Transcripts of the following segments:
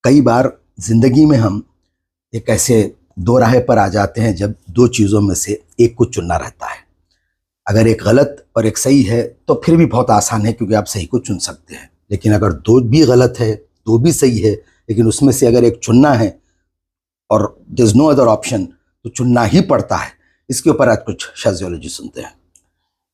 कई बार जिंदगी में हम एक ऐसे दो राहे पर आ जाते हैं जब दो चीज़ों में से एक को चुनना रहता है। अगर एक गलत और एक सही है तो फिर भी बहुत आसान है, क्योंकि आप सही को चुन सकते हैं। लेकिन अगर दो भी गलत है, दो भी सही है, लेकिन उसमें से अगर एक चुनना है और there is no other option, तो चुनना ही पड़ता है। इसके ऊपर आज कुछ शाजियोलॉजी सुनते हैं।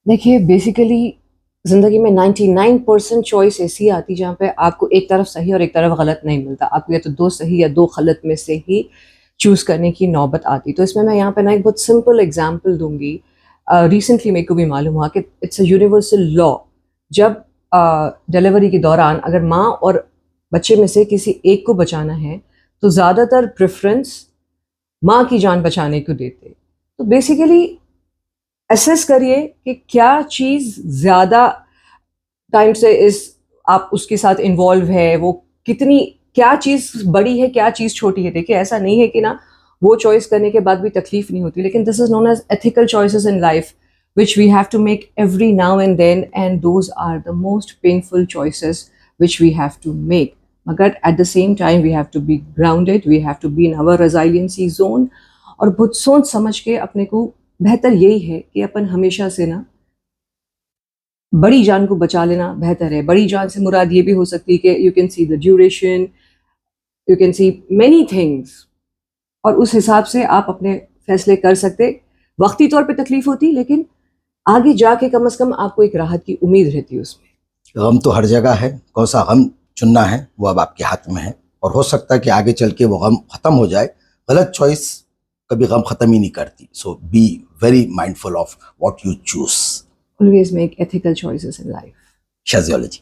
देखिए, बेसिकली ज़िंदगी में 99% चॉइस ऐसी आती जहाँ पे आपको एक तरफ सही और एक तरफ गलत नहीं मिलता। आपको या तो दो सही या दो गलत में से ही चूज़ करने की नौबत आती। तो इसमें मैं यहाँ पे ना एक बहुत सिंपल एग्जांपल दूंगी। रिसेंटली मेरे को भी मालूम हुआ कि इट्स अ यूनिवर्सल लॉ। जब डिलीवरी के दौरान अगर माँ और बच्चे में से किसी एक को बचाना है तो ज़्यादातर प्रेफरेंस माँ की जान बचाने को देते। तो बेसिकली असेस करिए कि क्या चीज़ ज़्यादा टाइम से इस आप उसके साथ इन्वॉल्व है, वो कितनी, क्या चीज़ बड़ी है, क्या चीज़ छोटी है। देखिए, ऐसा नहीं है कि ना वो चॉइस करने के बाद भी तकलीफ नहीं होती, लेकिन this is known as ethical choices in life which we have to make every now and then, and those are the most painful choices which we have to make. But at the same time we have to be grounded, we have to be in our resiliency zone, और बहुत सोच समझ के अपने को, बेहतर यही है कि अपन हमेशा से ना बड़ी जान को बचा लेना बेहतर है। बड़ी जान से मुराद ये भी हो सकती है कि you can see the duration, you can see many things, और उस हिसाब से आप अपने फैसले कर सकते। वक्ती तौर पे तकलीफ होती, लेकिन आगे जाके कम से कम आपको एक राहत की उम्मीद रहती है उसमें। गम तो हर जगह है, कौन सा गम चुनना है वो अब आपके हाथ में है। और हो सकता है कि आगे चल के वो गम खत्म हो जाए। गलत चॉइस कभी गम खत्म ही नहीं करती। So be very mindful of what you choose. Always make ethical choices in life. शाजियोलॉजी।